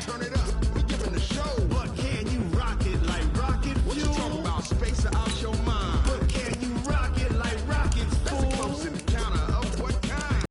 Turn it up, we giving the show. But can you rock it like rocket fuel? What you talking about? Space out your mind. But can you rock it like rockets, fool? That's a close encounter of what kind?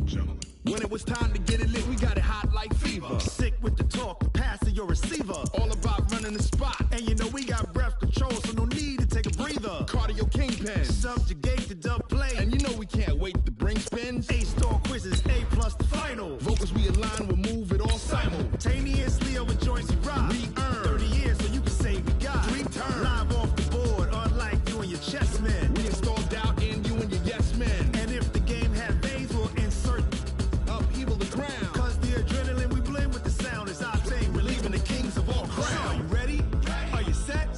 Gentlemen. When it was time to get it lit, we got it hot like fever. Sick with the talk, the pass to your receiver. All about running the spot. And you know we got breath control, so no need to take a breather. Cardio kingpin. Subjugate the dub play. And you know we can't wait to bring spins. A-star quizzes, A+ the final. Vocals we align, we'll move it all Simultaneously over joints we rock. We earn 30 years, so you can say we got 3 turns. Live off the board, unlike you and your chess men. We install doubt in you and your yes men. And if the game had veins, we'll insert Upheaval the ground. Cause the adrenaline we blend with the sound is our thing. We're leaving the kings of all crowns. Are you ready? Are you set?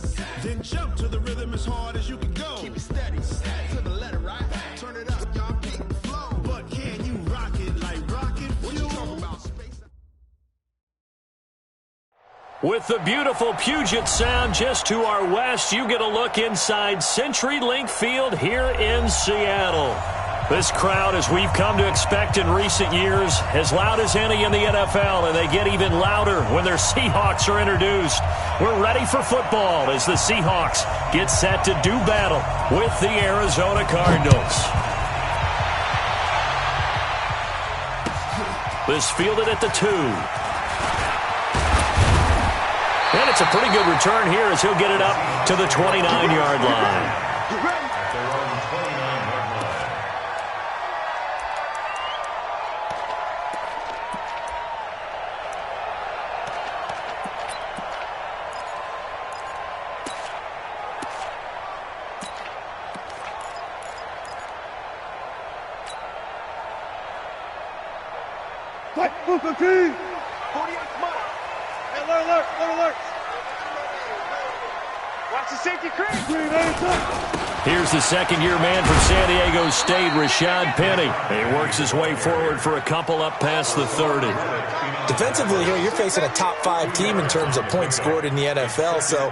Then jump to the rhythm as hard as you can go. Keep it steady, to the letter, right? Turn it up, y'all keep the flow. But can you rock it like rocket What fuel? you talking about? Space. With the beautiful Puget Sound just to our west, you get a look inside CenturyLink Field here in Seattle. This crowd, as we've come to expect in recent years, as loud as any in the NFL, and they get even louder when their Seahawks are introduced. We're ready for football as the Seahawks get set to do battle with the Arizona Cardinals. This fielded at the 2. And it's a pretty good return here as he'll get it up to the 29-yard line. Here's the second-year man from San Diego State, Rashad Penny. He works his way forward for a couple up past the 30. Defensively here, you're facing a top-5 team in terms of points scored in the NFL. So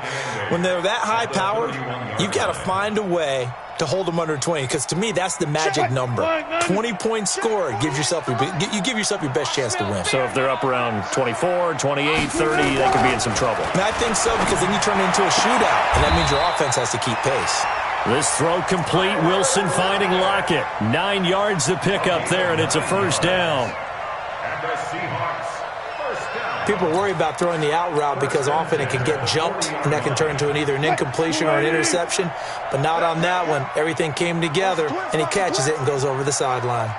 when they're that high-powered, you've got to find a way to hold them under 20, because to me, that's the magic number. 20 points scored, you give yourself your best chance to win. So if they're up around 24, 28, 30, they could be in some trouble. And I think so, because then you turn it into a shootout, and that means your offense has to keep pace. This throw complete. Wilson finding Lockett. 9 yards to pick up there, and it's a first down. And the Seahawks, first down. People worry about throwing the out route because often it can get jumped, and that can turn into either an incompletion or an interception. But not on that one. Everything came together, and he catches it and goes over the sideline.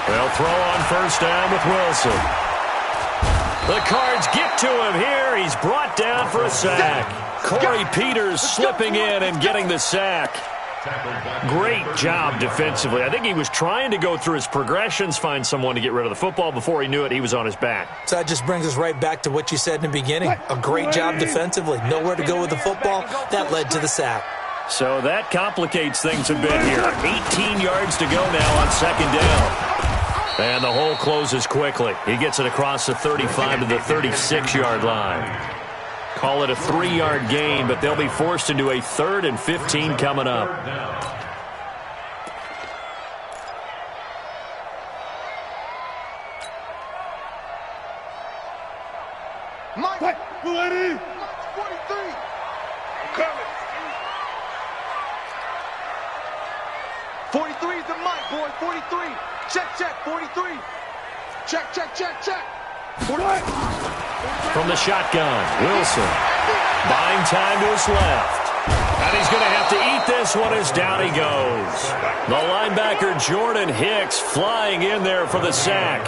They'll throw on first down with Wilson. The Cards get to him here. He's brought down for a sack. Corey Peters slipping in and getting the sack. Great job defensively. I think he was trying to go through his progressions, find someone to get rid of the football. Before he knew it, he was on his back. So that just brings us right back to what you said in the beginning. A great job defensively. Nowhere to go with the football. That led to the sack. So that complicates things a bit here. 18 yards to go now on second down. And the hole closes quickly. He gets it across the 35 to the 36-yard line. Call it a 3-yard gain, but they'll be forced into a 3rd and 15 coming up. Mike, 43. I'm coming. 43 is the Mike, boy. 43. Check, 43. Check. 41. From the shotgun, Wilson buying time to his left. And he's going to have to eat this one as down he goes. The linebacker, Jordan Hicks, flying in there for the sack.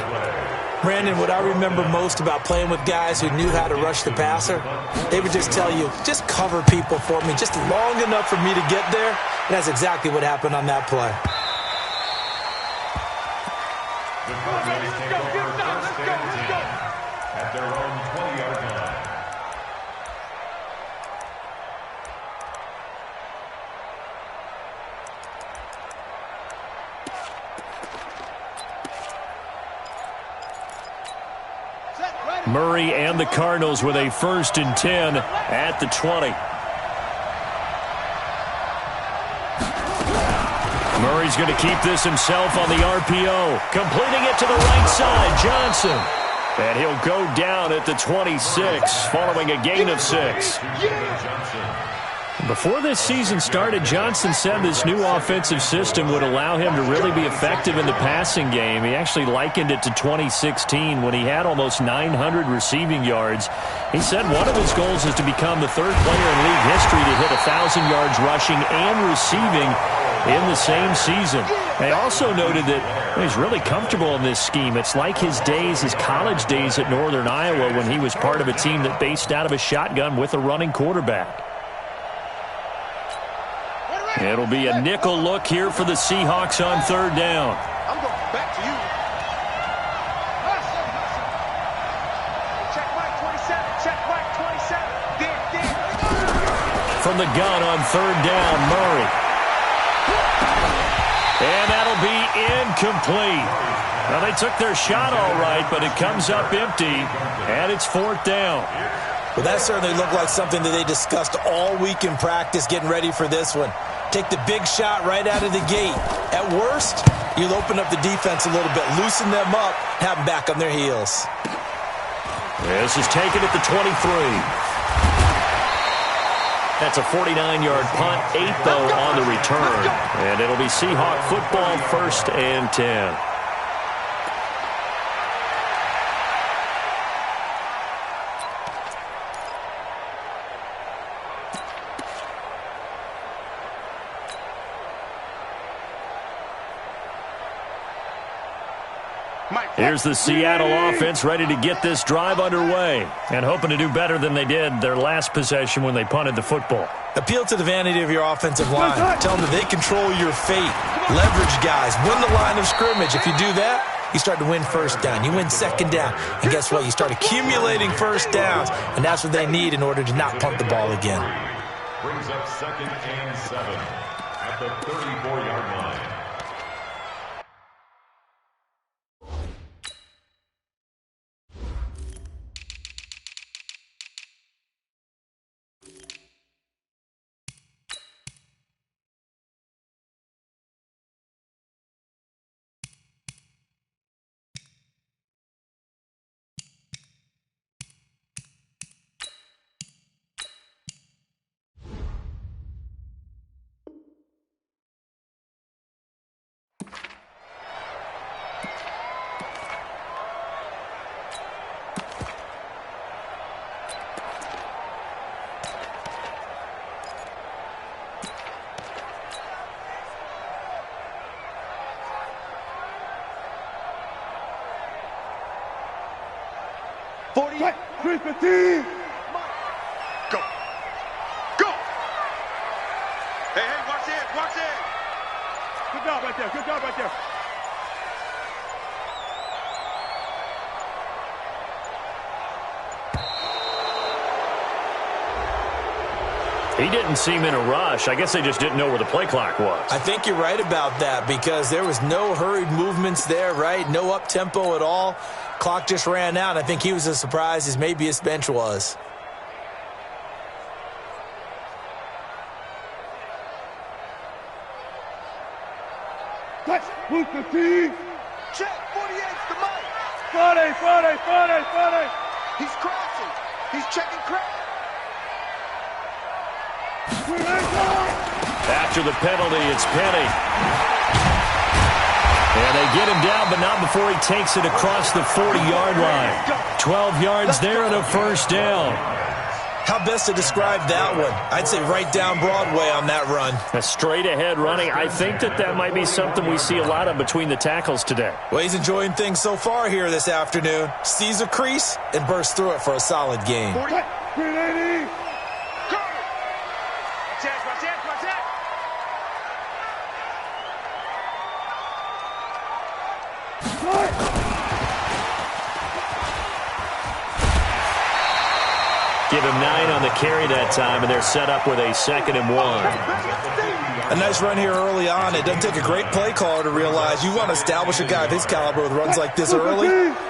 Brandon, what I remember most about playing with guys who knew how to rush the passer, they would just tell you, just cover people for me, just long enough for me to get there. And that's exactly what happened on that play. The Cardinals take over first and 10 at their own 20-yard line. Murray and the Cardinals with a 1st and 10 at the 20. Murray's going to keep this himself on the RPO. Completing it to the right side, Johnson. And he'll go down at the 26, following a gain of 6. Before this season started, Johnson said this new offensive system would allow him to really be effective in the passing game. He actually likened it to 2016 when he had almost 900 receiving yards. He said one of his goals is to become the 3rd player in league history to hit 1,000 yards rushing and receiving in the same season. They also noted that he's really comfortable in this scheme. It's like his college days at Northern Iowa when he was part of a team that based out of a shotgun with a running quarterback. It'll be a nickel look here for the Seahawks on 3rd down. I'm going back to you. Check Mike 27. Check Mike 27. Dig. From the gun on 3rd down, Murray. And that'll be incomplete. Well, they took their shot all right, but it comes up empty, and it's 4th down. Well, that certainly looked like something that they discussed all week in practice, getting ready for this one. Take the big shot right out of the gate. At worst, you'll open up the defense a little bit, loosen them up, have them back on their heels. This is taken at the 23. That's a 49-yard punt, 8 though on the return. And it'll be Seahawk football, 1st and 10. Here's the Seattle offense ready to get this drive underway and hoping to do better than they did their last possession when they punted the football. Appeal to the vanity of your offensive line. Tell them that they control your fate. Leverage guys. Win the line of scrimmage. If you do that, you start to win 1st down. You win 2nd down. And guess what? You start accumulating 1st downs. And that's what they need in order to not punt the ball again. Brings up 2nd and 7 at the 34-yard line. Go. Go. Hey, watch it. Watch it. Good job right there. Good job right there. He didn't seem in a rush. I guess they just didn't know where the play clock was. I think you're right about that because there was no hurried movements there, right? No up-tempo at all. Clock just ran out. I think he was as surprised as maybe his bench was. Touch. Move the team. Check. 48's the mic. 40. He's crouching. He's checking crouch. After the penalty, it's Penny. And they get him down, but not before he takes it across the 40-yard line. 12 yards there and a 1st down. How best to describe that one? I'd say right down Broadway on that run. A straight-ahead running. I think that might be something we see a lot of between the tackles today. Well, he's enjoying things so far here this afternoon. Sees a crease and bursts through it for a solid gain. 40. 380. Give him 9 on the carry that time, and they're set up with a 2nd and 1. A nice run here early on. It doesn't take a great play caller to realize you want to establish a guy of his caliber with runs like this early.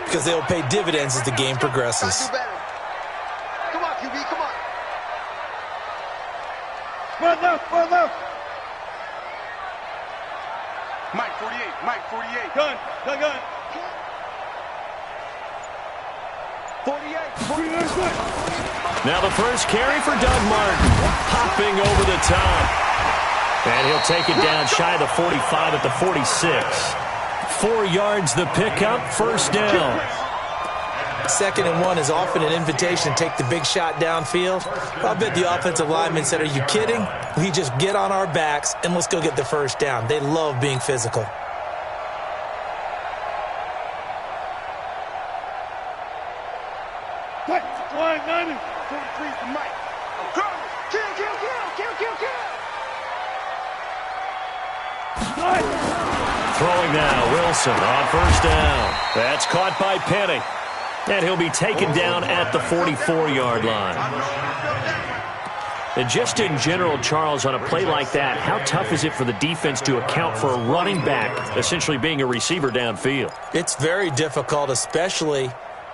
because they'll pay dividends as the game progresses. Come on, QB, come on. Run left. Mike 48, Mike 48. Gun. 48. Now the first carry for Doug Martin. Popping over the top. And he'll take it down shy of the 45 at the 46. 4 yards the pickup, first down. 2nd and 1 is often an invitation to take the big shot downfield. I bet the offensive lineman said, are you kidding? We just get on our backs and let's go get the first down. They love being physical. Line 90. 43 for Mike. I'm coming. Kill. Throwing now, Wilson on first down. That's caught by Penny. And he'll be taken down at the 44-yard line. And just in general, Charles, on a play like that, how tough is it for the defense to account for a running back essentially being a receiver downfield? It's very difficult, especially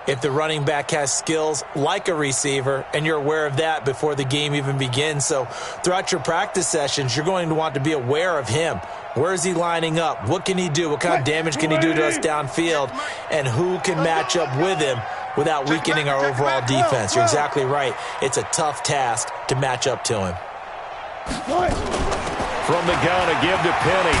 if the running back has skills like a receiver, and you're aware of that before the game even begins. So throughout your practice sessions, you're going to want to be aware of him. Where is he lining up? What can he do? What kind of damage can he do to us downfield? And who can match up with him without weakening our overall defense? You're exactly right. It's a tough task to match up to him. From the gun, a give to Penny.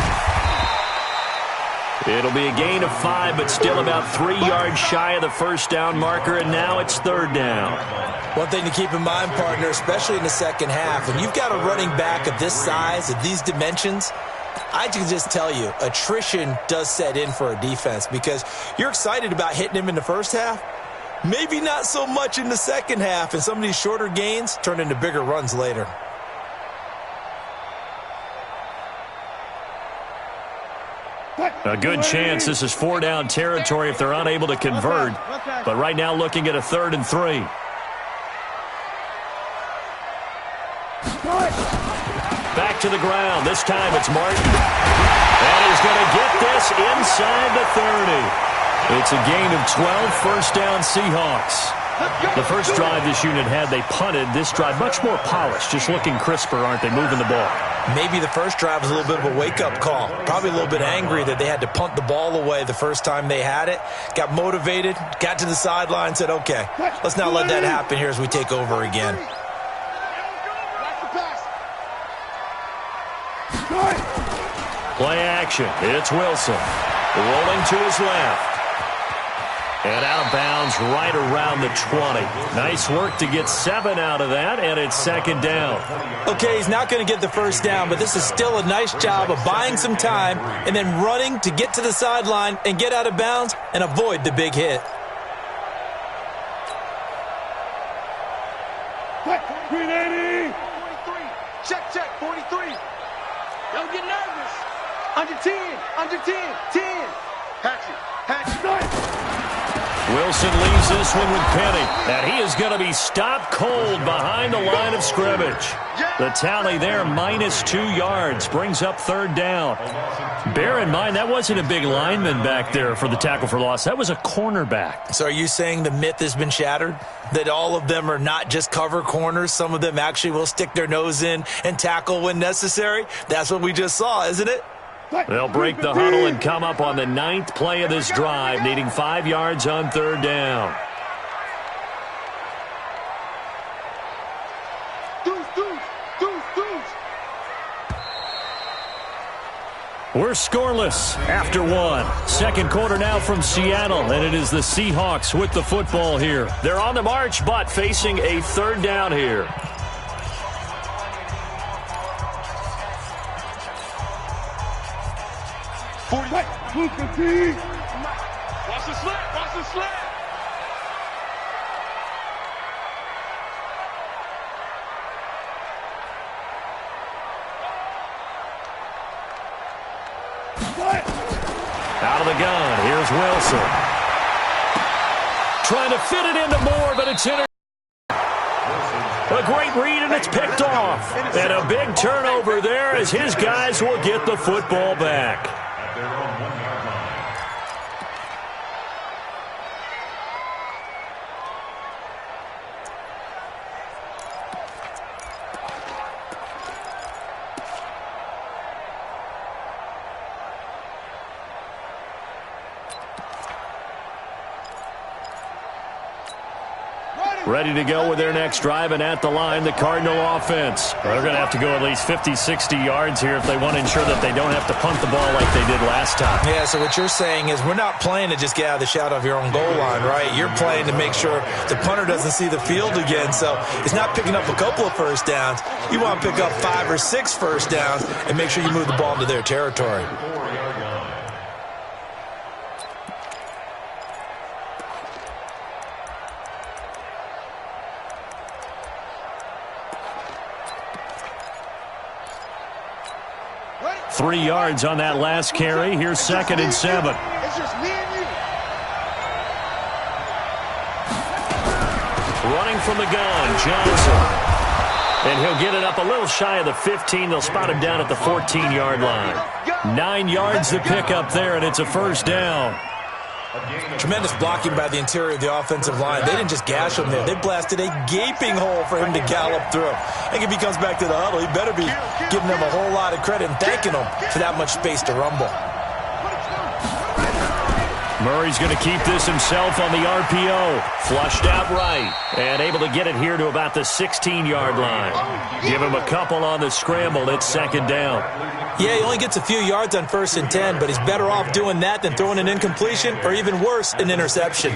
It'll be a gain of 5, but still about 3 yards shy of the first down marker, and now it's 3rd down. One thing to keep in mind, partner, especially in the second half, when you've got a running back of this size, of these dimensions, I can just tell you, attrition does set in for a defense because you're excited about hitting him in the first half, maybe not so much in the second half, and some of these shorter gains turn into bigger runs later. A good chance this is 4-down territory if they're unable to convert. But right now looking at a 3rd and 3. Back to the ground. This time it's Martin. And he's going to get this inside the 30. It's a gain of 12, first down Seahawks. The first drive this unit had, they punted. This drive much more polished, just looking crisper, aren't they, moving the ball? Maybe the first drive was a little bit of a wake-up call. Probably a little bit angry that they had to punt the ball away the first time they had it. Got motivated, got to the sideline, said, okay, let's not let that happen here as we take over again. Play action. It's Wilson. Rolling to his left. And out of bounds right around the 20. Nice work to get 7 out of that, and it's 2nd down. Okay, he's not going to get the first down, but this is still a nice job of buying some time and then running to get to the sideline and get out of bounds and avoid the big hit. Green 80. 43. Check, 43. Don't get nervous. Under 10. 10. Hatchet. Wilson leaves this one with Penny. And he is going to be stopped cold behind the line of scrimmage. The tally there, -2 yards, brings up 3rd down. Bear in mind, that wasn't a big lineman back there for the tackle for loss. That was a cornerback. So are you saying the myth has been shattered? That all of them are not just cover corners? Some of them actually will stick their nose in and tackle when necessary? That's what we just saw, isn't it? They'll break the huddle and come up on the 9th play of this drive, needing 5 yards on 3rd down. We're scoreless after 1. Second quarter now from Seattle, and it is the Seahawks with the football here. They're on the march, but facing a 3rd down here. Watch the slip. Out of the gun, here's Wilson. Trying to fit it into Moore, but it's in. A great read, and it's picked off. And a big turnover there as his guys will get the football back. ready to go with their next drive, and at the line, the Cardinal offense. They're going to have to go at least 50, 60 yards here if they want to ensure that they don't have to punt the ball like they did last time. Yeah, so what you're saying is we're not playing to just get out of the shadow of your own goal line, right? You're playing to make sure the punter doesn't see the field again. So it's not picking up a couple of first downs. You want to pick up 5 or 6 first downs and make sure you move the ball into their territory. – 3 yards on that last carry. Here's 2nd and 7. It's just me and you. Running from the gun, Johnson. And he'll get it up a little shy of the 15. They'll spot him down at the 14-yard line. 9 yards to pick up there, and it's a first down. Tremendous blocking by the interior of the offensive line. They didn't just gash him there. They blasted a gaping hole for him to gallop through. I think if he comes back to the huddle, he better be giving them a whole lot of credit and thanking them for that much space to rumble. Murray's going to keep this himself on the RPO. Flushed out right. And able to get it here to about the 16-yard line. Give him a couple on the scramble. It's 2nd down. Yeah, he only gets a few yards on 1st and 10, but he's better off doing that than throwing an incompletion or even worse, an interception.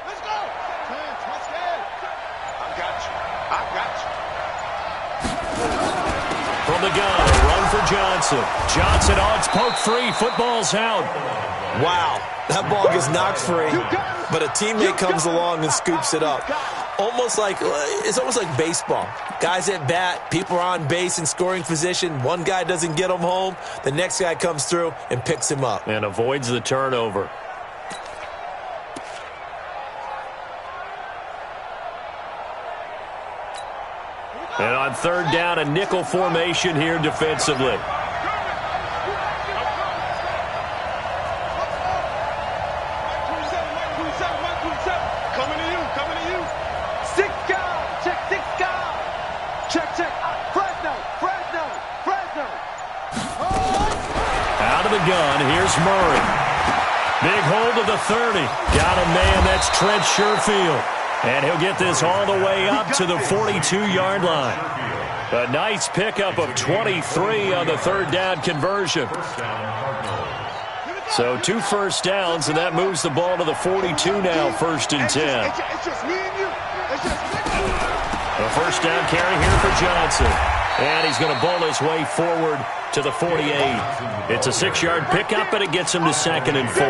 Let's go. I got you. From the gun, a run for Johnson. Johnson, oh, it's poke free. Football's out. Wow, that ball gets knocked free, but a teammate comes along and scoops it up. It's almost like baseball. Guys at bat, people are on base in scoring position. One guy doesn't get him home. The next guy comes through and picks him up. And avoids the turnover. And on 3rd down, a nickel formation here defensively. Out of the gun, here's Murray. Big hold of the 30. Got a man, that's Trent Sherfield. And he'll get this all the way up to the 42-yard line. A nice pickup of 23 on the 3rd down conversion. So 2 first downs, and that moves the ball to the 42 now, 1st and 10. It's just me and you. A first down carry here for Johnson. And he's going to bowl his way forward to the 48. It's a 6-yard pickup, but it gets him to 2nd and 4.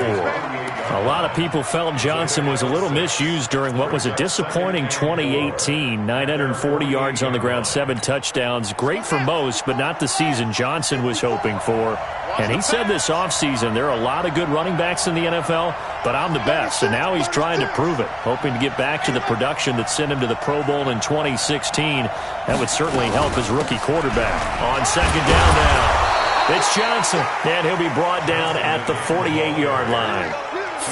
A lot of people felt Johnson was a little misused during what was a disappointing 2018. 940 yards on the ground, 7 touchdowns. Great for most, but not the season Johnson was hoping for. And he said this offseason, there are a lot of good running backs in the NFL, but I'm the best. And now he's trying to prove it, hoping to get back to the production that sent him to the Pro Bowl in 2016. That would certainly help his rookie quarterback. On 2nd down now, it's Johnson, and he'll be brought down at the 48-yard line.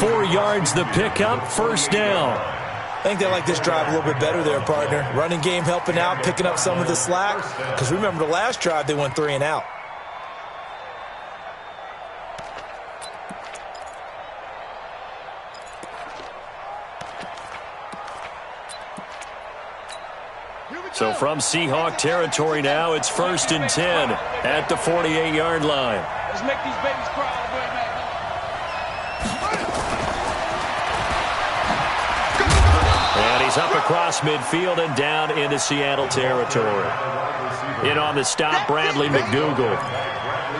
4 yards the pickup, 1st down. I think they like this drive a little bit better there, partner. Running game helping out, picking up some of the slack. Because remember the last drive, they went 3 and out. So from Seahawk territory now, it's 1st and 10 at the 48-yard line. Let's make these babies cry. And he's up across midfield and down into Seattle territory. In on the stop, Bradley McDougal.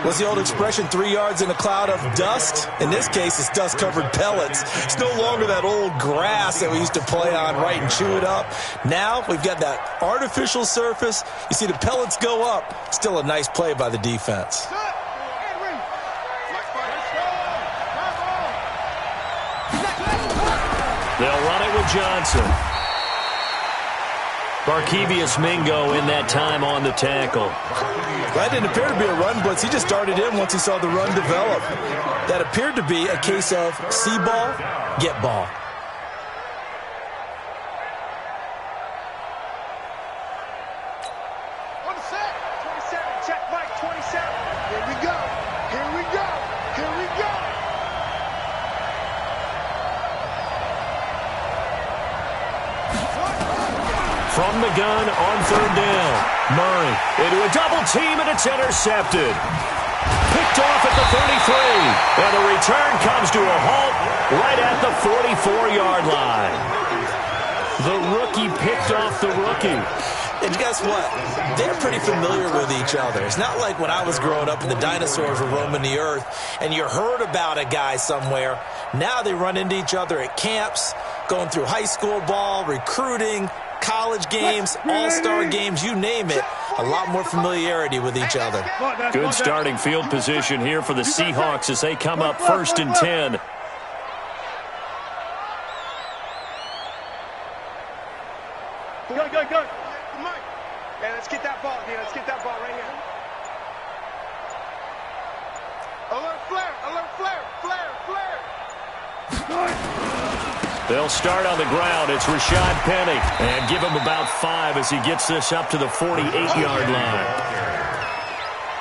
What's the old expression, 3 yards in a cloud of dust? In this case, it's dust-covered pellets. It's no longer that old grass that we used to play on, right, and chew it up. Now we've got that artificial surface. You see the pellets go up. Still a nice play by the defense. They'll run it with Johnson. Barkevius Mingo in that time on the tackle. That didn't appear to be a run blitz. He just started in once he saw the run develop. That appeared to be a case of see ball, get ball. On the set. 27. Check Mike. 27. Here we go. from the gun on third down. Murray into a double team, and it's intercepted. Picked off at the 33. And the return comes to a halt right at the 44-yard line. The rookie picked off the rookie. And guess what? They're pretty familiar with each other. It's not like when I was growing up and the dinosaurs were roaming the earth and you heard about a guy somewhere. Now they run into each other at camps, going through high school ball, recruiting, college games, all-star games, you name it. A lot more familiarity with each other. Good starting field position here for the Seahawks as they come up 1st and 10. Go. Mike. Yeah, let's get that ball, dude. Let's get that ball right here. Alert flare. They'll start on the ground. It's Rashad Penny. And give him about 5 as he gets this up to the 48-yard line.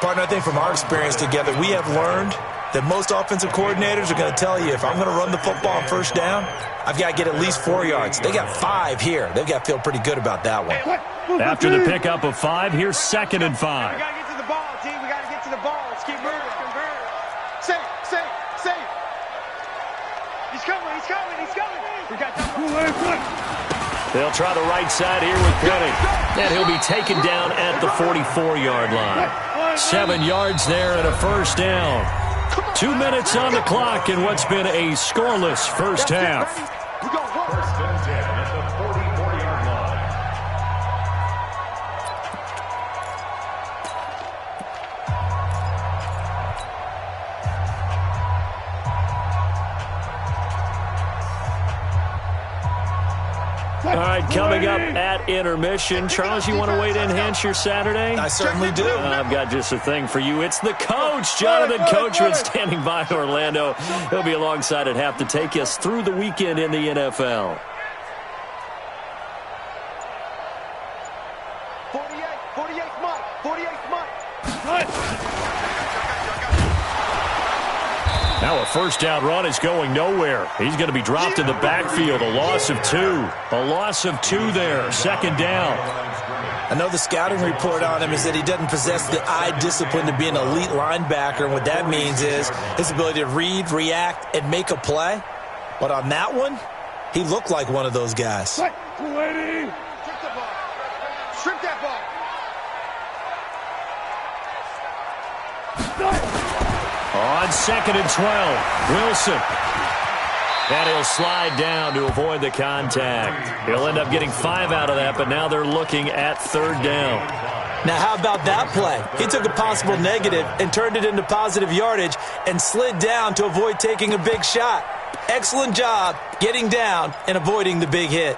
Partner, I think from our experience together, we have learned that most offensive coordinators are going to tell you, if I'm going to run the football on first down, I've got to get at least 4 yards. They got 5 here. They've got to feel pretty good about that one. After the pickup of 5, here's 2nd and 5. We got to get to the ball, team. We got to get to the ball. Let's keep moving. Safe. He's coming. We got that. They'll try the right side here with Penny. And he'll be taken down at the 44-yard line. 7 yards there and a first down. 2 minutes on the clock in what's been a scoreless first half. First and 10 at the 44-yard line. All right, coming up at intermission. Charles, you want to wait to enhance your Saturday? I certainly do. I've got just a thing for you. It's the coach, Jonathan Coachman, standing by Orlando. He'll be alongside at half to take us through the weekend in the NFL. 48 Mike. Now a first down run is going nowhere. He's going to be dropped in the backfield. A loss of 2. A loss of 2 there. 2nd down. I know the scouting report on him is that he doesn't possess the eye discipline to be an elite linebacker. And what that means is his ability to read, react, and make a play. But on that one, he looked like one of those guys. Strip that ball. On 2nd and 12, Wilson. And he'll slide down to avoid the contact. He'll end up getting 5 out of that, but now they're looking at 3rd down. Now, how about that play? He took a possible negative and turned it into positive yardage and slid down to avoid taking a big shot. Excellent job getting down and avoiding the big hit.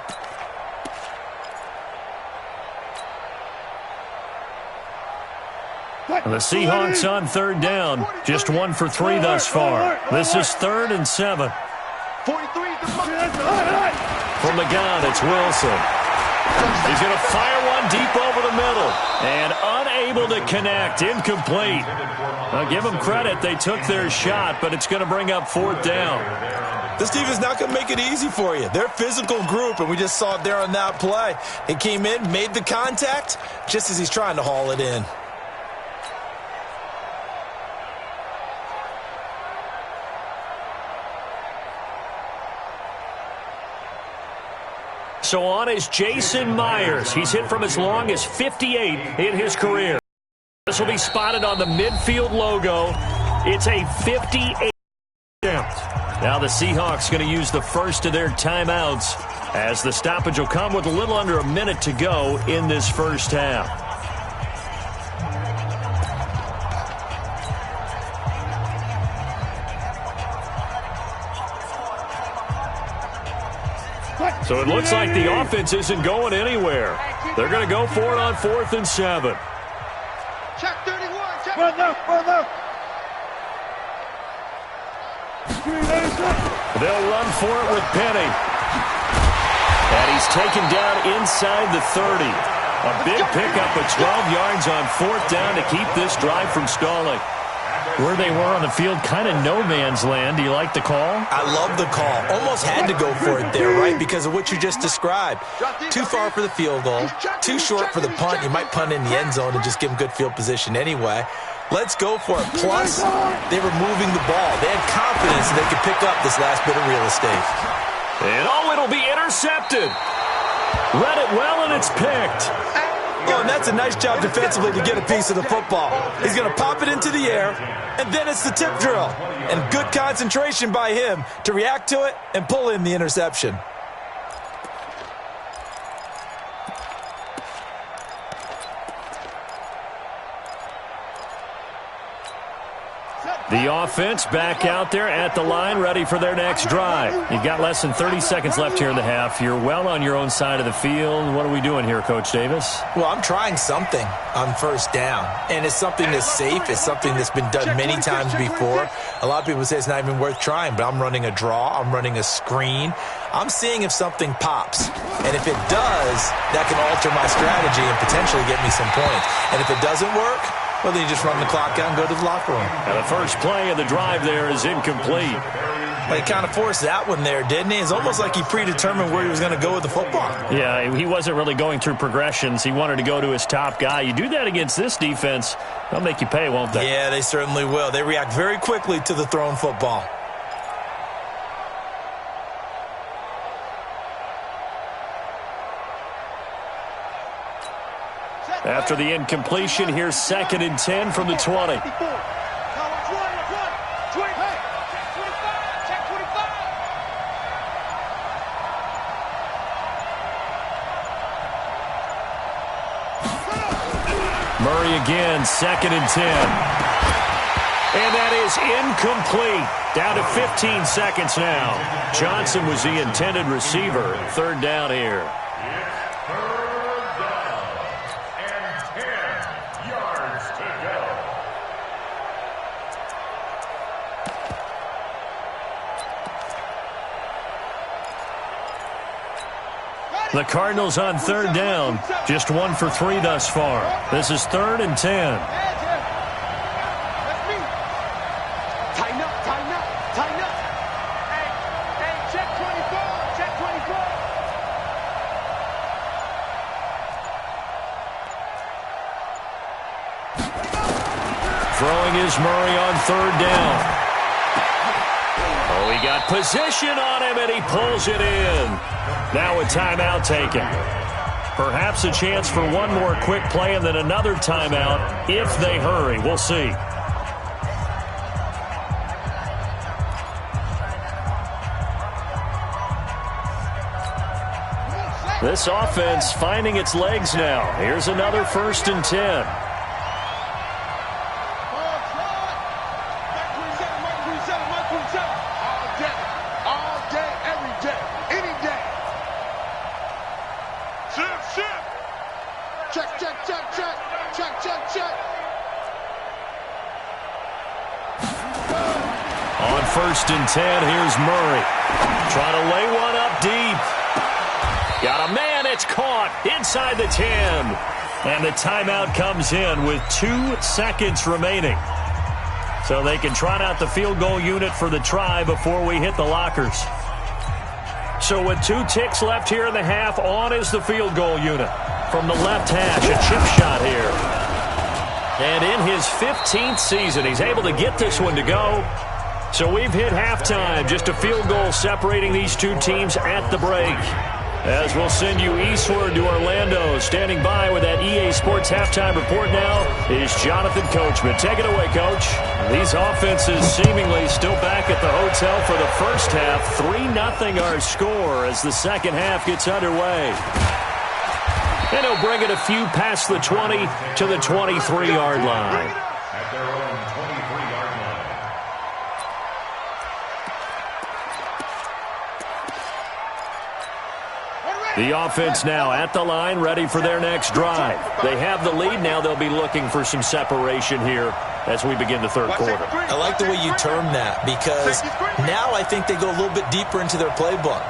And the Seahawks on 3rd down. Just 1 for 3 thus far. This is 3rd and 7. 43. From the gun, it's Wilson. He's going to fire one deep over the middle. And unable to connect. Incomplete. Now, give them credit. They took their shot, but it's going to bring up 4th down. This team is not going to make it easy for you. They're a physical group, and we just saw it there on that play. He came in, made the contact, just as he's trying to haul it in. So on is Jason Myers. He's hit from as long as 58 in his career. This will be spotted on the midfield logo. It's a 58 attempt. Now the Seahawks going to use the first of their timeouts as the stoppage will come with a little under a minute to go in this first half. So it looks like the offense isn't going anywhere. They're going to go for it on 4th and 7. Check 31. Check. They'll run for it with Penny. And he's taken down inside the 30. A big pickup of 12 yards on 4th down to keep this drive from stalling. Where they were on the field, kind of no man's land. Do you like the call? I love the call. Almost had to go for it there, right, because of what you just described. Too far for the field goal, too short for the punt. You might punt in the end zone and just give them good field position anyway. Let's go for it. Plus, they were moving the ball. They had confidence that they could pick up this last bit of real estate. And it'll be intercepted. Read it well, and it's picked. Oh, and that's a nice job defensively to get a piece of the football. He's going to pop it into the air, and then it's the tip drill. And good concentration by him to react to it and pull in the interception. The offense back out there at the line, ready for their next drive. You've got less than 30 seconds left here in the half. You're well on your own side of the field. What are we doing here, Coach Davis? Well, I'm trying something on first down, and it's something that's safe. It's something that's been done many times before. A lot of people say it's not even worth trying, but I'm running a draw. I'm running a screen. I'm seeing if something pops, and if it does, that can alter my strategy and potentially get me some points. And if it doesn't work, well, then you just run the clock out and go to the locker room. And the first play of the drive there is incomplete. Well, he kind of forced that one there, didn't he? It's almost like he predetermined where he was going to go with the football. Yeah, he wasn't really going through progressions. He wanted to go to his top guy. You do that against this defense, they'll make you pay, won't they? Yeah, they certainly will. They react very quickly to the thrown football. After the incompletion, here's 2nd and 10 from the 20. Murray again, 2nd and 10. And that is incomplete. Down to 15 seconds now. Johnson was the intended receiver. 3rd down here. The Cardinals on 3rd down. Just 1 for 3 thus far. This is 3rd and 10. Tighten up, tighten up, tighten up. Hey, check 24, check 24. Throwing is Murray on 3rd down. Oh, he got position on him, and he pulls it in. Now a timeout taken. Perhaps a chance for one more quick play and then another timeout if they hurry. We'll see. This offense finding its legs now. Here's another 1st and 10. On 1st and 10, here's Murray. Trying to lay one up deep. Got a man, it's caught inside the 10. And the timeout comes in with 2 seconds remaining. So they can trot out the field goal unit for the try before we hit the lockers. So with 2 ticks left here in the half, on is the field goal unit. From the left hash, a chip shot here. And in his 15th season, he's able to get this one to go. So we've hit halftime. Just a field goal separating these 2 teams at the break. As we'll send you eastward to Orlando. Standing by with that EA Sports halftime report now is Jonathan Coachman. Take it away, Coach. These offenses seemingly still back at the hotel for the first half. 3-0 our score as the second half gets underway. And he'll bring it a few past the 20 to the 23-yard line. At their own 23-yard line. The offense now at the line, ready for their next drive. They have the lead. Now they'll be looking for some separation here as we begin the third quarter. I like the way you term that because now I think they go a little bit deeper into their playbook.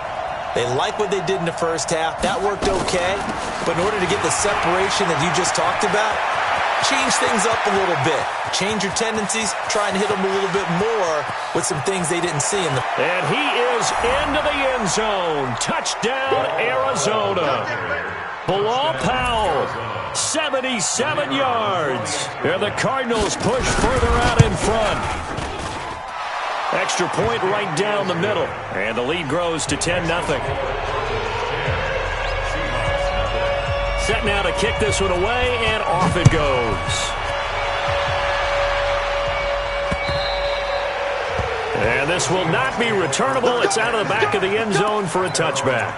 They like what they did in the first half. That worked okay. But in order to get the separation that you just talked about, change things up a little bit. Change your tendencies, try and hit them a little bit more with some things they didn't see in the... And he is into the end zone. Touchdown, Arizona. Bilal Powell, 77 yards. And the Cardinals push further out in front. Extra point right down the middle. And the lead grows to 10-0. Set now to kick this one away, and off it goes. And this will not be returnable. It's out of the back of the end zone for a touchback.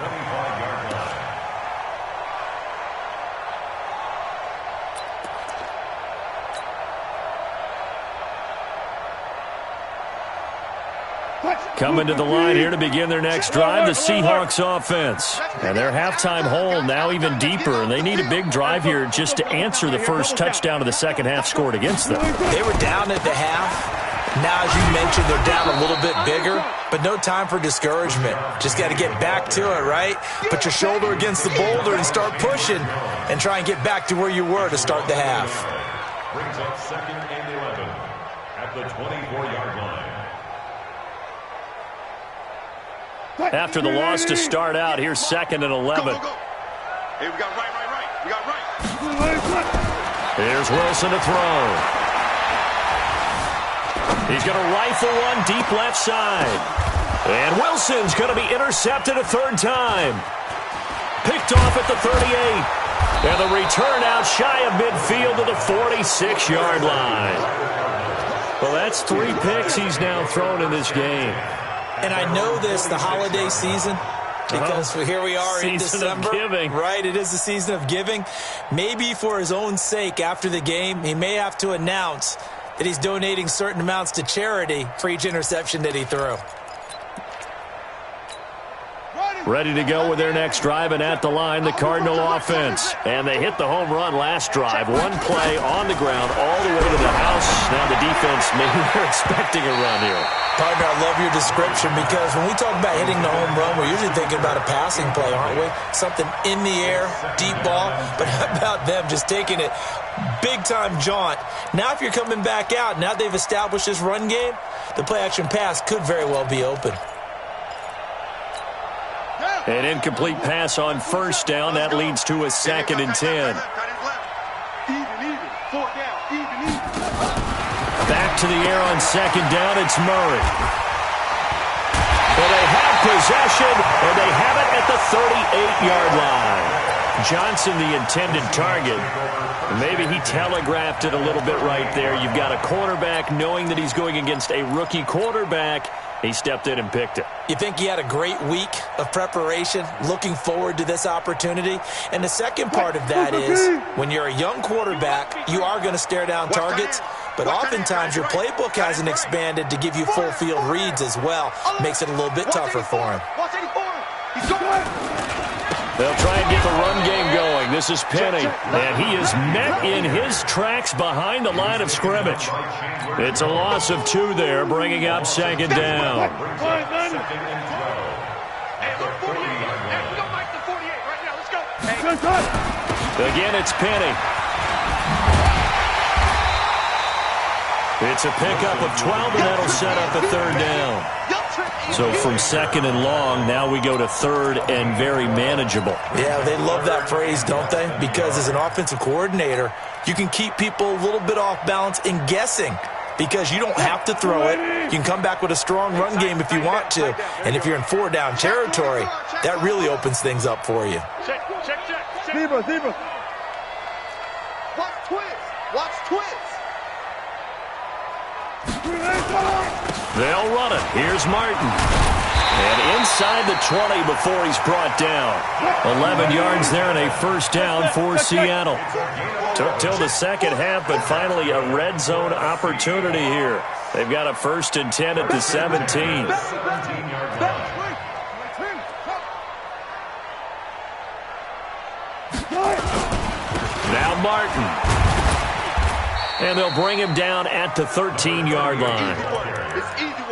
Coming to the line here to begin their next drive, the Seahawks offense. And their halftime hole now even deeper, and they need a big drive here just to answer the first touchdown of the second half scored against them. They were down at the half. Now, as you mentioned, they're down a little bit bigger, but no time for discouragement. Just got to get back to it, right? Put your shoulder against the boulder and start pushing and try and get back to where you were to start the half. Brings up 2nd and 11 at the 24-yard line. After the loss to start out, here's 2nd and 11. Go, go, go. Hey, we got right. We got right. Here's Wilson to throw. He's going to rifle one deep left side. And Wilson's going to be intercepted a third time. Picked off at the 38. And the return out shy of midfield to the 46-yard line. Well, that's 3 picks he's now thrown in this game. And I know this, the holiday season, because here we are in December. Season of giving. Right, it is the season of giving. Maybe for his own sake after the game, he may have to announce that he's donating certain amounts to charity for each interception that he threw. Ready to go with their next drive, and at the line, the Cardinal offense. And they hit the home run last drive. One play on the ground all the way to the house. Now the defense, maybe they're expecting a run here. Partner, I love your description because when we talk about hitting the home run, we're usually thinking about a passing play, aren't we? Something in the air, deep ball. But how about them just taking it big-time jaunt? Now if you're coming back out, now they've established this run game, the play-action pass could very well be open. An incomplete pass on first down. That leads to a 2nd and 10. Back to the air on 2nd down. It's Murray. Well, they have possession, and they have it at the 38-yard line. Johnson, the intended target. Maybe he telegraphed it a little bit right there. You've got a quarterback knowing that he's going against a rookie quarterback. He stepped in and picked it. You think he had a great week of preparation, looking forward to this opportunity? And the second part of that is when you're a young quarterback, you are going to stare down targets, but oftentimes your playbook hasn't expanded to give you full field reads as well. Makes it a little bit tougher for him. They'll try and get the run game going. This is Penny, and he is met in his tracks behind the line of scrimmage. It's a loss of 2 there, bringing up 2nd down. Again, it's Penny. It's a pickup of 12, and that'll set up a 3rd down. So from 2nd and long, now we go to 3rd and very manageable. Yeah, they love that phrase, don't they? Because as an offensive coordinator, you can keep people a little bit off balance and guessing because you don't have to throw it. You can come back with a strong run game if you want to. And if you're in 4-down territory, that really opens things up for you. Check. Zebra. Watch twist. They'll run it. Here's Martin. And inside the 20 before he's brought down. 11 yards there and a 1st down for Seattle. Took till the second half, but finally a red zone opportunity here. They've got a 1st and 10 at the 17. Now Martin. And they'll bring him down at the 13-yard line.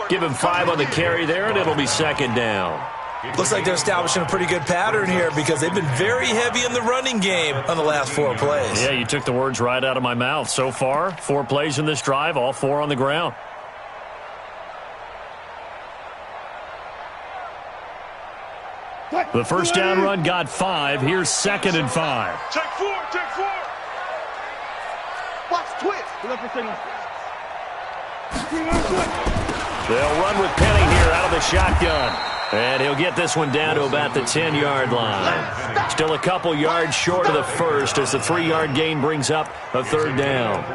Give him 5 on the carry there, and it'll be 2nd down. Looks like they're establishing a pretty good pattern here because they've been very heavy in the running game on the last 4 plays. Yeah, you took the words right out of my mouth. So far, 4 plays in this drive, all 4 on the ground. The first down run got 5. Here's 2nd and 5. Check 4, check 4. Watch twitch. They'll run with Penny here out of the shotgun. And he'll get this one down to about the 10-yard line. Still a couple yards short of the first as the 3-yard gain brings up a 3rd down.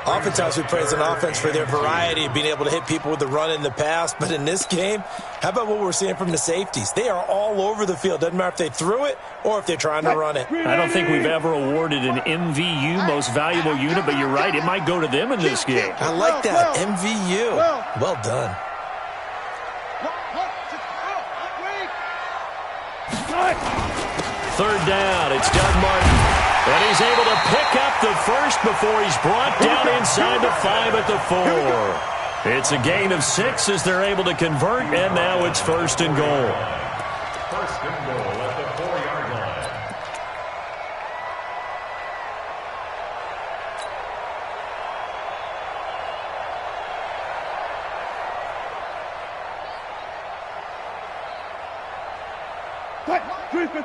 Oftentimes we praise an offense for their variety of being able to hit people with the run in the pass. But in this game, how about what we're seeing from the safeties? They are all over the field. Doesn't matter if they threw it or if they're trying to run it. I don't think we've ever awarded an MVU, most valuable unit, but you're right, it might go to them in this game. I like that, MVU. Well done. Third down, it's Doug Martin. And he's able to pick up the first before he's brought down inside the 5 at the 4. It's a gain of 6 as they're able to convert, and now it's 1st and goal. 1st and goal at the 4-yard line.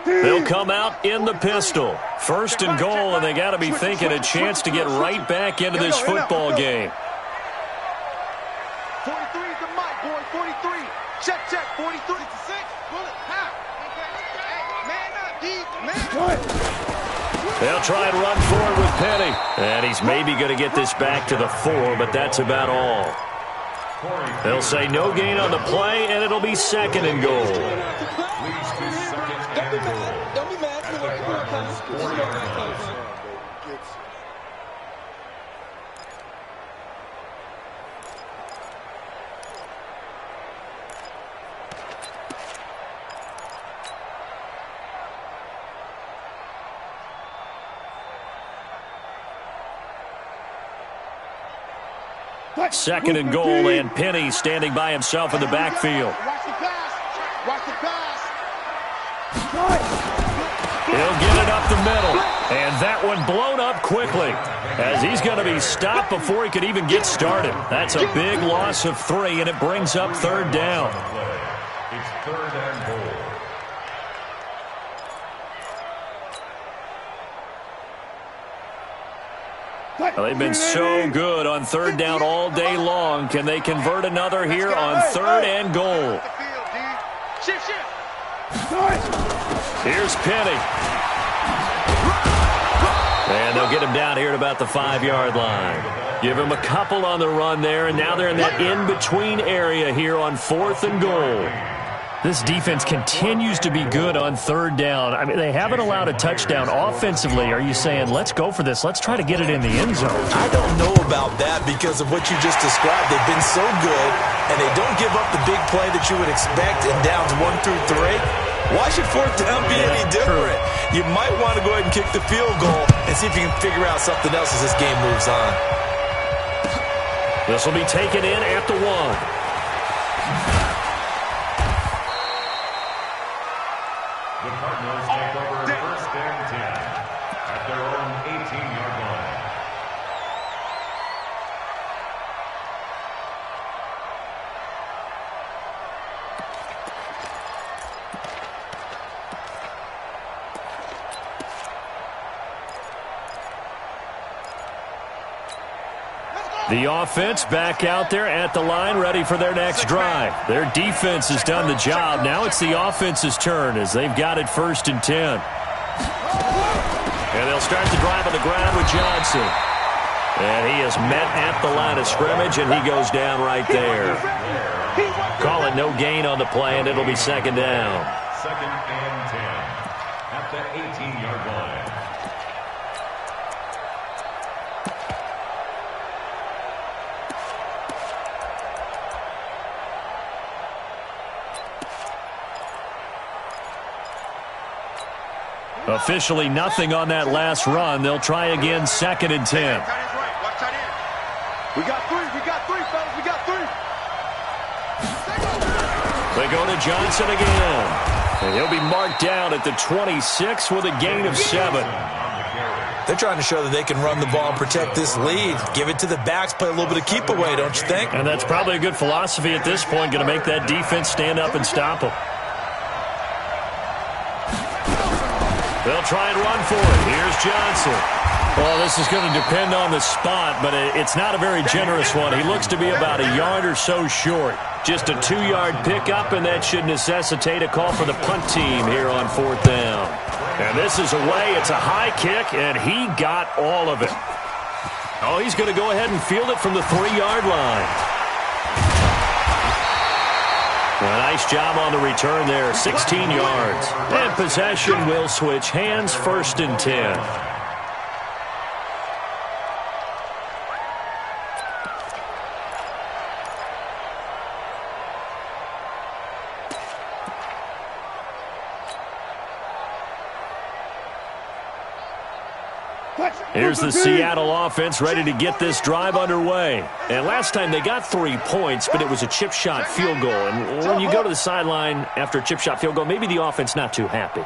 They'll come out in the pistol. 1st and goal, and they got to be thinking a chance to get right back into this football game. 43 is the mic, boy. 43. Check, 43. 66. Bullet. Half. Man up, D. Man. They'll try and run forward with Penny. And he's maybe going to get this back to the 4, but that's about all. They'll say no gain on the play, and it'll be 2nd and goal. Don't be mad. Second and goal, and Penny standing by himself in the backfield. Watch the pass. Watch the pass. He'll get it up the middle, and that one blown up quickly as he's going to be stopped before he could even get started. That's a big loss of 3, and it brings up 3rd down. It's 3rd and goal. Well, they've been so good on 3rd down all day long. Can they convert another here on 3rd and goal? Here's Penny. And they'll get him down here at about the 5-yard line. Give him a couple on the run there, and now they're in that in-between area here on 4th and goal. This defense continues to be good on 3rd down. I mean, they haven't allowed a touchdown offensively. Are you saying, let's go for this, let's try to get it in the end zone? I don't know about that because of what you just described. They've been so good, and they don't give up the big play that you would expect in downs 1 through 3. Why should 4th down be any different? You might want to go ahead and kick the field goal and see if you can figure out something else as this game moves on. This will be taken in at the 1. The Cardinals take over 1st and 10 at their own 18-yard line. The offense back out there at the line, ready for their next drive. Their defense has done the job. Now it's the offense's turn as they've got it 1st and 10. And they'll start the drive on the ground with Johnson. And he is met at the line of scrimmage, and he goes down right there. Call it no gain on the play, and it'll be 2nd down. 2nd and 10 at the 18-yard line. Officially nothing on that last run. They'll try again 2nd and 10. Watch tight end. We got 3, fellas. We got 3. They go to Johnson again. And he'll be marked down at the 26 with a gain of 7. They're trying to show that they can run the ball and protect this lead. Give it to the backs, play a little bit of keep away, don't you think? And that's probably a good philosophy at this point, going to make that defense stand up and stop them. They'll try and run for it. Here's Johnson. Well, this is going to depend on the spot, but it's not a very generous one. He looks to be about a yard or so short. Just a 2-yard pickup, and that should necessitate a call for the punt team here on 4th down. And this is away. It's a high kick, and he got all of it. Oh, he's going to go ahead and field it from the 3-yard line. A nice job on the return there, 16 yards. And possession will switch hands, 1st and 10. Here's the Seattle offense ready to get this drive underway. And last time they got 3 points, but it was a chip shot field goal. And when you go to the sideline after a chip shot field goal, maybe the offense not too happy.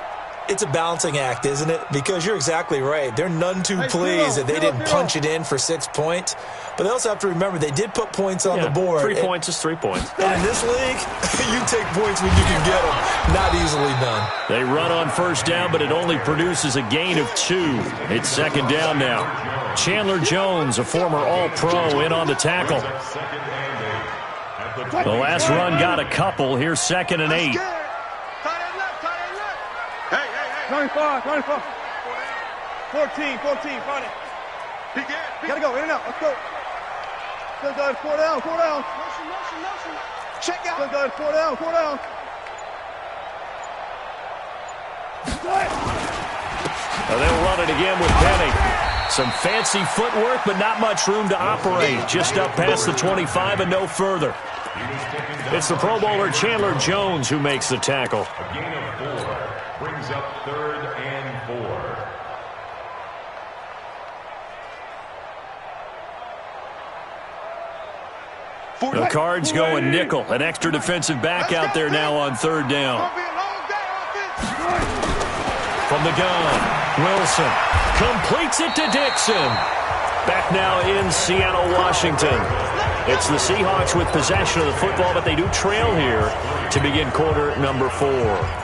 It's a balancing act, isn't it? Because you're exactly right. They're none too pleased that they didn't punch it in for 6 points. But they also have to remember they did put points on the board. 3 points is 3 points. And in this league, you take points when you can get them. Not easily done. They run on 1st down, but it only produces a gain of 2. It's 2nd down now. Chandler Jones, a former All-Pro, in on the tackle. The last run got a couple. Here's 2nd and 8. 25, 14, 14, find it. Gotta go, in and out, let's go. Still got 4 down, 4 down. Motion. Check out. Still got 4 down, 4 down. They'll run it again with Penny. Some fancy footwork, but not much room to operate. Just up past the 25 and no further. It's the Pro Bowler Chandler Jones who makes the tackle. A gain of 4 brings up 3rd and 4. The Cards going nickel. An extra defensive back out there now on 3rd down. From the gun, Wilson completes it to Dixon. Back now in Seattle, Washington. It's the Seahawks with possession of the football, but they do trail here to begin quarter number 4.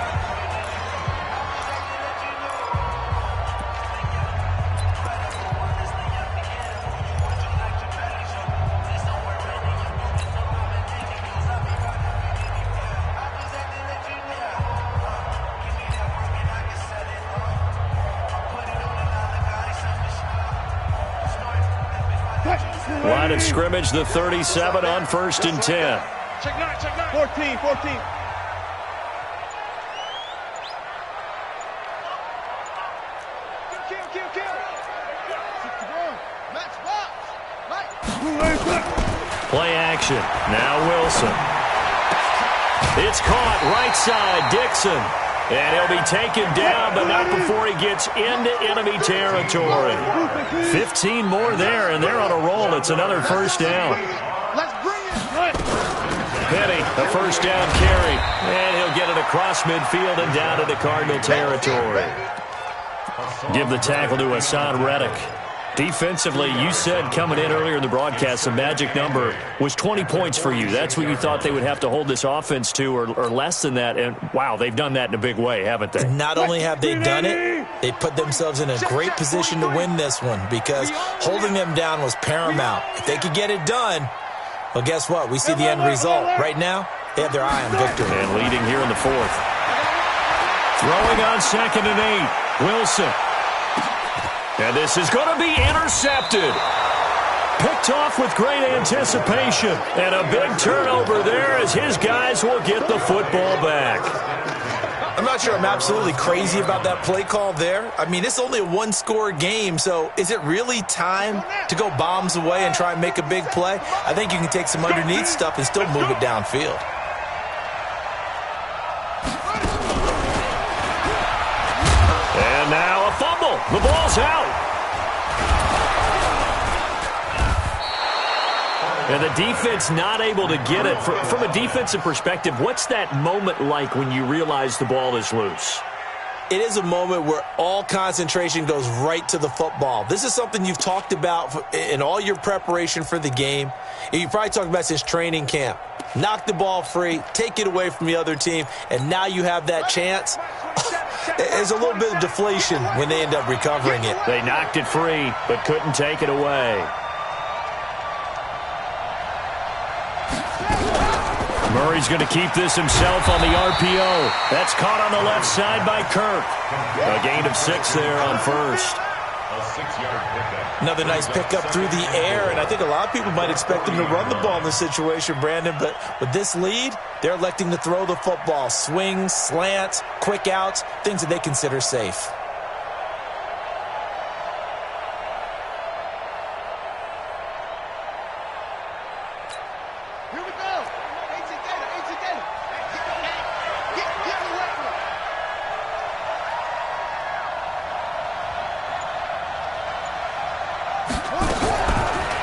Line of scrimmage, the 37 on 1st and 10. Check 9. 14. Play action. Now Wilson. It's caught right side, Dixon. And he'll be taken down, but not before he gets into enemy territory. 15 more there, and they're on a roll. It's another 1st down. Let's bring it. Penny, a 1st down carry. And he'll get it across midfield and down into Cardinal territory. Give the tackle to Hassan Reddick. Defensively, you said coming in earlier in the broadcast, the magic number was 20 points for you. That's what you thought they would have to hold this offense to, or less than that. And, wow, they've done that in a big way, haven't they? Not only have they done it, they put themselves in a great position to win this one because holding them down was paramount. If they could get it done, well, guess what? We see the end result. Right now, they have their eye on victory. And leading here in the 4th. Throwing on 2nd and 8. Wilson. And this is going to be intercepted. Picked off with great anticipation. And a big turnover there as his guys will get the football back. I'm not sure I'm absolutely crazy about that play call there. I mean, it's only a 1-score game, so is it really time to go bombs away and try and make a big play? I think you can take some underneath stuff and still move it downfield. And now a fumble. The ball's out. And the defense not able to get it. From a defensive perspective, what's that moment like when you realize the ball is loose? It is a moment where all concentration goes right to the football. This is something you've talked about in all your preparation for the game. You probably talked about since training camp. Knock the ball free, take it away from the other team, and now you have that chance. There's a little bit of deflation when they end up recovering it. They knocked it free, but couldn't take it away. Murray's going to keep this himself on the RPO. That's caught on the left side by Kirk. A gain of 6 there on first. A 6-yard pickup. Another nice pickup through the air, and I think a lot of people might expect him to run the ball in this situation, Brandon, but with this lead, they're electing to throw the football. Swings, slants, quick outs, things that they consider safe.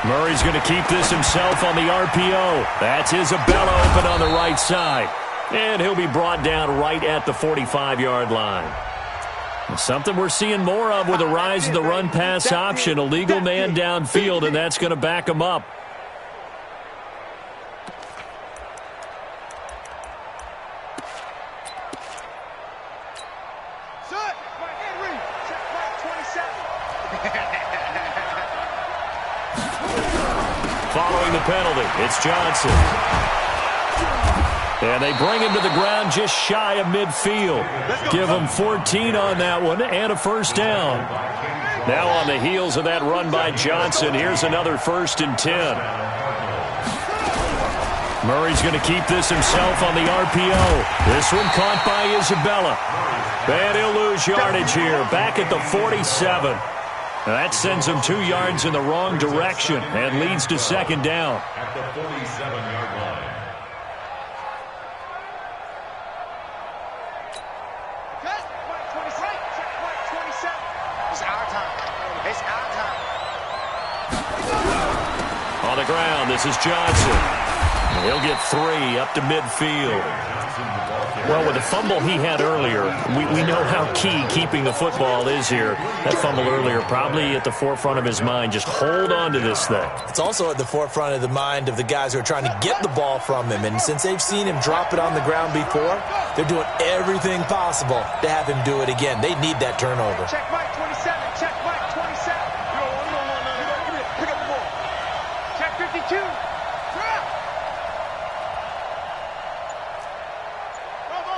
Murray's going to keep this himself on the RPO. That's Isabella open on the right side. And he'll be brought down right at the 45-yard line. Something we're seeing more of with the rise of the run-pass option. A legal man downfield, and that's going to back him up. Following the penalty, it's Johnson. And they bring him to the ground just shy of midfield. Give him 14 on that one and a first down. Now on the heels of that run by Johnson, here's another 1st and 10. Murray's going to keep this himself on the RPO. This one caught by Isabella. And he'll lose yardage here, back at the 47. That sends him 2 yards in the wrong direction and leads to 2nd down. At the 47-yard line. It's our time. It's our time. On the ground, this is Johnson. He'll get 3 up to midfield. Well, with the fumble he had earlier, we know how key keeping the football is here. That fumble earlier probably at the forefront of his mind. Just hold on to this thing. It's also at the forefront of the mind of the guys who are trying to get the ball from him. And since they've seen him drop it on the ground before, they're doing everything possible to have him do it again. They need that turnover. Check Mike 27. Check Mike 27. You don't want none. Give me it. Pick up the ball. Check 52. Drop. Bravo.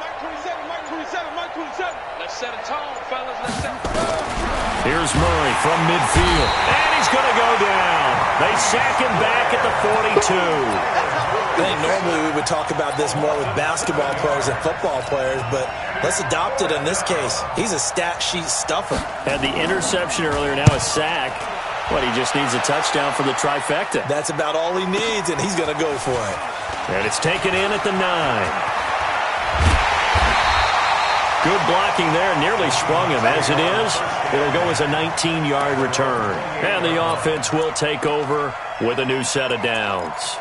Mike 27. Mike 27. Mike 27. Let's set a tone, fellas. Let's set a tone. Here's Murray from midfield. And he's going to go down. They sack him back at the 42. I think normally we would talk about this more with basketball players and football players, but let's adopt it in this case. He's a stat sheet stuffer. Had the interception earlier, now a sack. What, he just needs a touchdown for the trifecta. That's about all he needs, and he's going to go for it. And it's taken in at the 9. Good blocking there, nearly sprung him. As it is, it'll go as a 19-yard return. And the offense will take over with a new set of downs.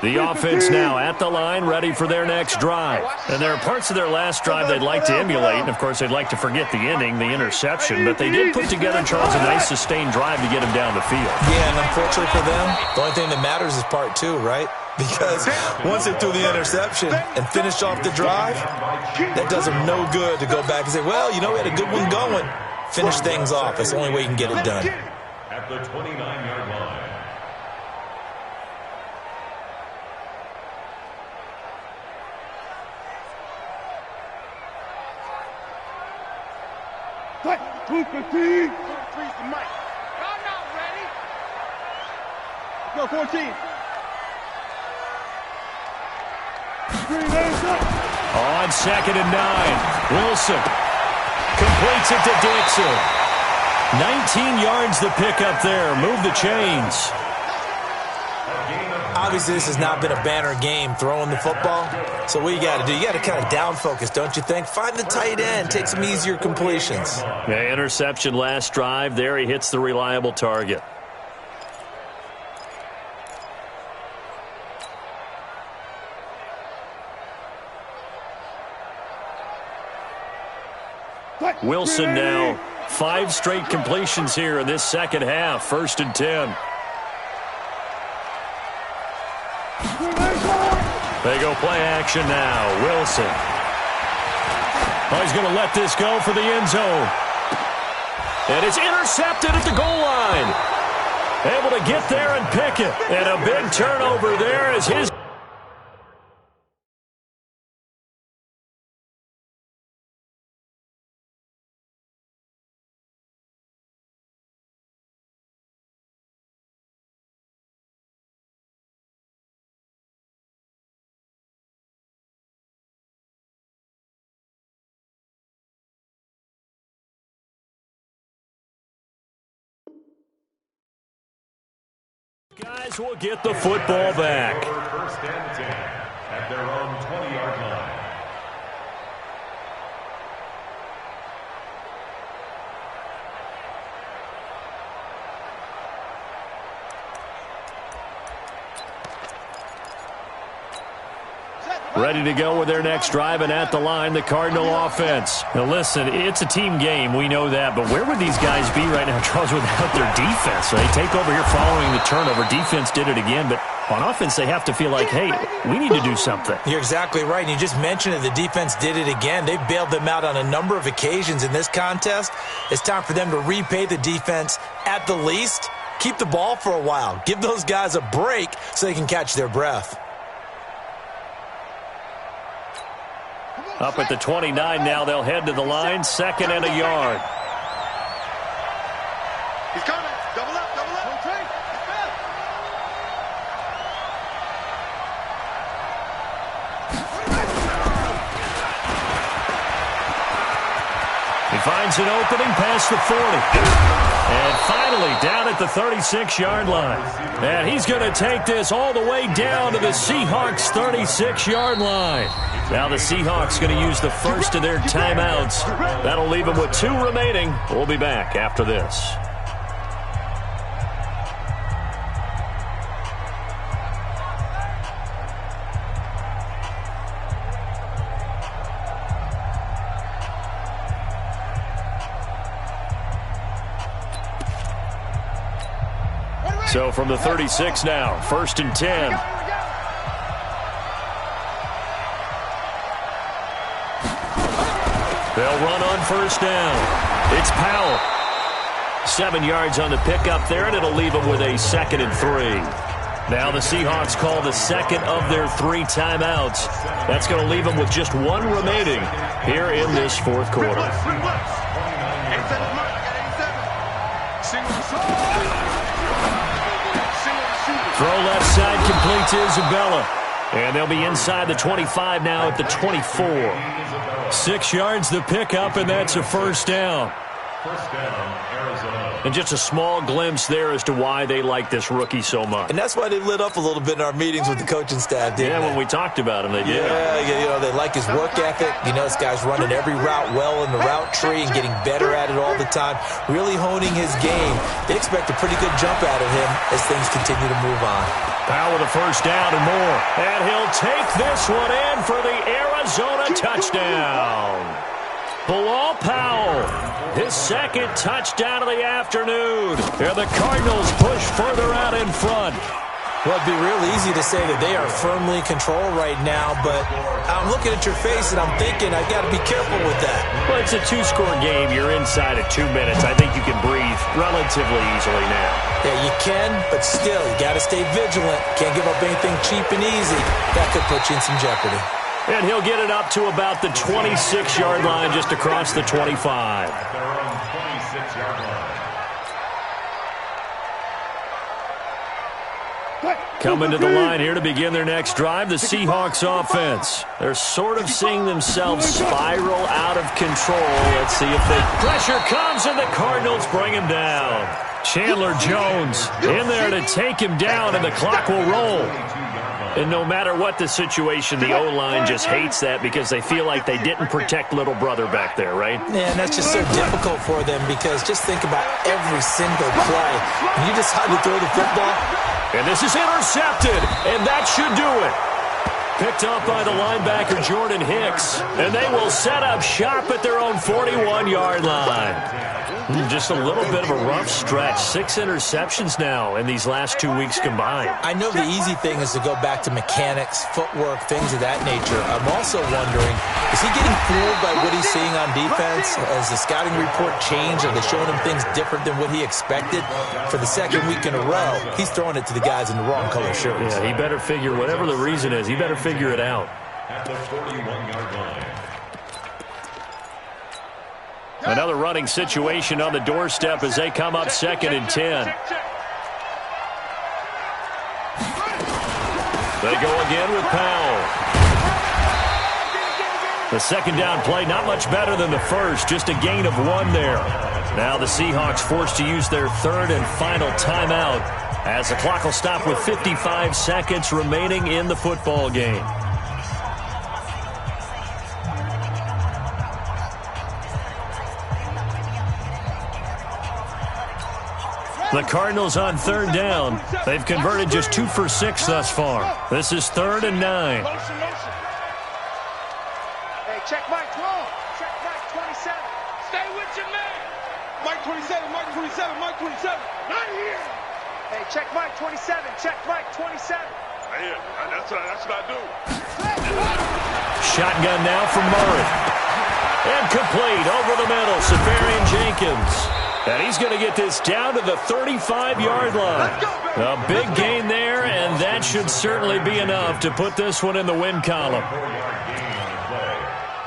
The offense now at the line, ready for their next drive. And there are parts of their last drive they'd like to emulate. And, of course, they'd like to forget the ending, the interception. But they did put together, Charles, a nice sustained drive to get him down the field. Yeah, and unfortunately for them, the only thing that matters is part 2, right? Because once they threw the interception and finished off the drive, that does them no good to go back and say, well, you know, we had a good one going. Finish things off. That's the only way you can get it done. At the 29-yard line. What? 215. 2-3's the mic. I'm not ready. Go 14. On 2nd and 9, Wilson completes it to Dixon. 19 yards the pickup there. Move the chains. Obviously, this has not been a banner game throwing the football. So what you got to do, you got to kind of down focus, don't you think? Find the tight end, take some easier completions. Yeah, interception last drive. There he hits the reliable target. Wilson now 5 straight completions here in this second half. 1st and 10. They go play action now. Wilson. Oh, he's going to let this go for the end zone. And it's intercepted at the goal line. Able to get there and pick it. And a big turnover there as his... Guys will get the football back. 1st and 10 at their own 20-yard line. Ready to go with their next drive, and at the line, the Cardinal offense. Now, listen, it's a team game. We know that. But where would these guys be right now, Charles, without their defense? So they take over here following the turnover. Defense did it again. But on offense, they have to feel like, hey, we need to do something. You're exactly right. And you just mentioned it. The defense did it again. They bailed them out on a number of occasions in this contest. It's time for them to repay the defense at the least. Keep the ball for a while. Give those guys a break so they can catch their breath. Up at the 29 now, they'll head to the line, 2nd and a yard. He's coming. Double up, double up. He finds an opening past the 40. And finally down at the 36-yard line. And he's going to take this all the way down to the Seahawks 36-yard line. Now the Seahawks going to use the first of their timeouts. That'll leave them with 2 remaining. We'll be back after this. So from the 36 now, 1st and 10. They'll run on 1st down. It's Powell. 7 yards on the pickup there, and it'll leave them with a 2nd and 3. Now the Seahawks call the 2nd of their 3 timeouts. That's going to leave them with just 1 remaining here in this 4th quarter. Throw left side, complete to Isabella. And they'll be inside the 25 now at the 24. 6 yards the pickup, and that's a 1st down. 1st down, Arizona. And just a small glimpse there as to why they like this rookie so much. And that's why they lit up a little bit in our meetings with the coaching staff, didn't they? When we talked about him, they did. Yeah, you know, they like his work ethic. You know, this guy's running every route well in the route tree and getting better at it all the time, really honing his game. They expect a pretty good jump out of him as things continue to move on. Powell with a 1st down and more. And he'll take this one in for the Arizona touchdown. Bilal Powell, his 2nd touchdown of the afternoon. And the Cardinals push further out in front. Well, it'd be real easy to say that they are firmly in control right now, but I'm looking at your face and I'm thinking I've got to be careful with that. Well, it's a 2-score game. You're inside at 2 minutes. I think you can breathe relatively easily now. Yeah, you can, but still, you got to stay vigilant. Can't give up anything cheap and easy. That could put you in some jeopardy. And he'll get it up to about the 26-yard line, just across the 25. At their own 26-yard line. Coming to the line here to begin their next drive, the Seahawks offense. They're sort of seeing themselves spiral out of control. Let's see if the pressure comes and the Cardinals bring him down. Chandler Jones in there to take him down, and the clock will roll. And no matter what the situation, the O-line just hates that because they feel like they didn't protect little brother back there, right? Yeah, and that's just so difficult for them because just think about every single play. When you decide to throw the football. And this is intercepted, and that should do it. Picked up by the linebacker, Jordan Hicks. And they will set up shop at their own 41-yard line. Just a little bit of a rough stretch. 6 interceptions now in these last 2 weeks combined. I know the easy thing is to go back to mechanics, footwork, things of that nature. I'm also wondering, is he getting fooled by what he's seeing on defense? Has the scouting report changed? Are they showing him things different than what he expected? For the second week in a row, he's throwing it to the guys in the wrong color shirts. Yeah, he better figure, whatever the reason is, he better figure it out. At the 41-yard line. Another running situation on the doorstep as they come up 2nd and 10. They go again with Powell. The second down play, not much better than the first, just a gain of 1 there. Now the Seahawks forced to use their 3rd and final timeout as the clock will stop with 55 seconds remaining in the football game. The Cardinals on 3rd down. They've converted just 2 for 6 thus far. This is 3rd and 9. Hey, check Mike 12. Check Mike 27. Stay with your man. Mike 27, Mike 27, Mike 27. Not here. Hey, check Mike 27. Check Mike 27. Yeah, that's what I do. Shotgun now from Murray. And complete over the middle. Safarian Jenkins. And he's going to get this down to the 35-yard line. A big gain there, and that should certainly be enough to put this one in the win column.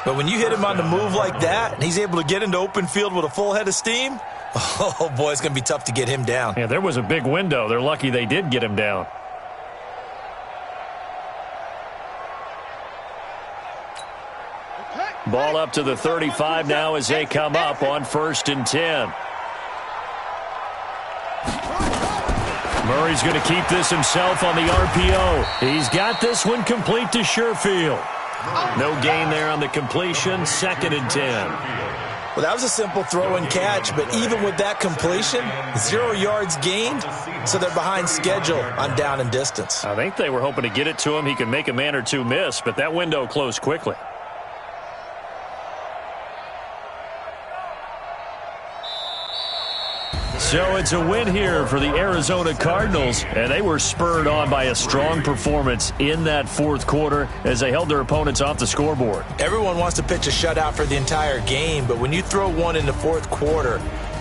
But when you hit him on the move like that, and he's able to get into open field with a full head of steam, oh, boy, it's going to be tough to get him down. Yeah, there was a big window. They're lucky they did get him down. Ball up to the 35 now as they come up on 1st and 10. Murray's going to keep this himself on the RPO. He's got this one complete to Sherfield. No gain there on the completion. 2nd and 10. Well, that was a simple throw and catch, but even with that completion, 0 yards gained, so they're behind schedule on down and distance. I think they were hoping to get it to him. He could make a man or two miss, but that window closed quickly. So it's a win here for the Arizona Cardinals, and they were spurred on by a strong performance in that 4th quarter as they held their opponents off the scoreboard. Everyone wants to pitch a shutout for the entire game, but when you throw one in the 4th quarter,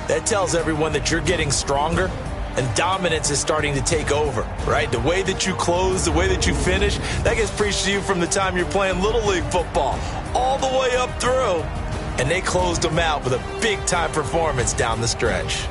that tells everyone that you're getting stronger and dominance is starting to take over, right? The way that you close, the way that you finish, that gets preached to you from the time you're playing Little League football all the way up through, and they closed them out with a big-time performance down the stretch.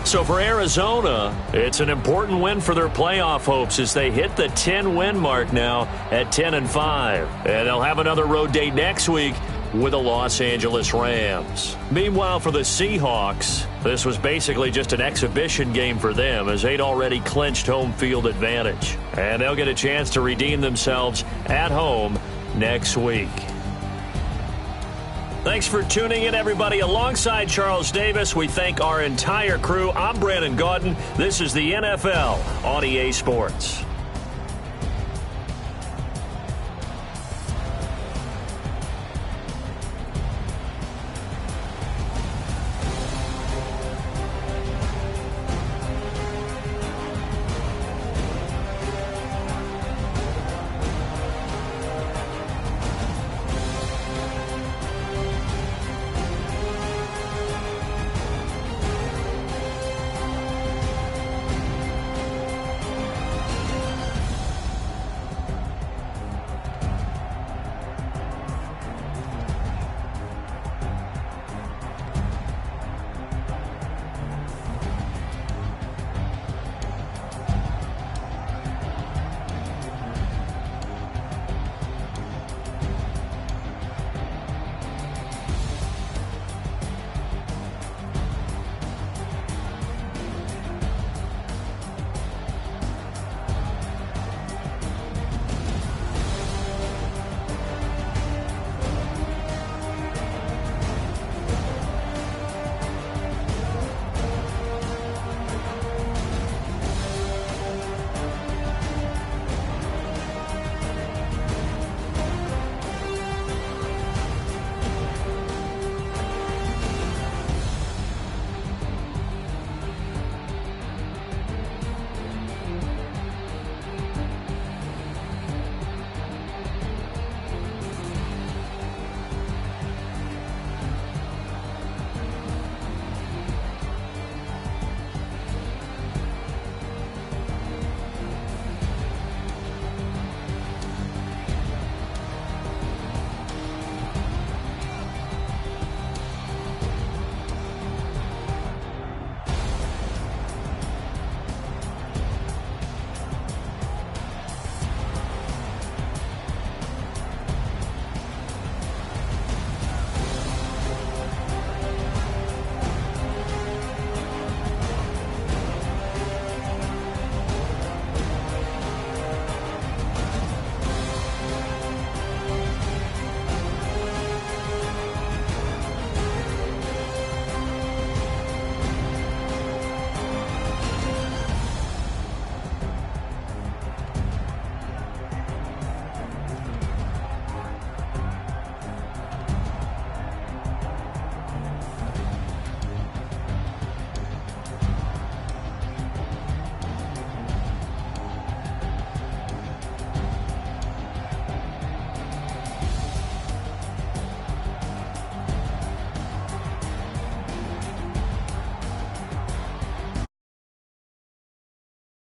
So for Arizona, it's an important win for their playoff hopes as they hit the 10-win mark now at 10-5. And they'll have another road date next week with the Los Angeles Rams. Meanwhile, for the Seahawks, this was basically just an exhibition game for them as they'd already clinched home field advantage. And they'll get a chance to redeem themselves at home next week. Thanks for tuning in, everybody. Alongside Charles Davis, we thank our entire crew. I'm Brandon Gaudin. This is the NFL on EA Sports.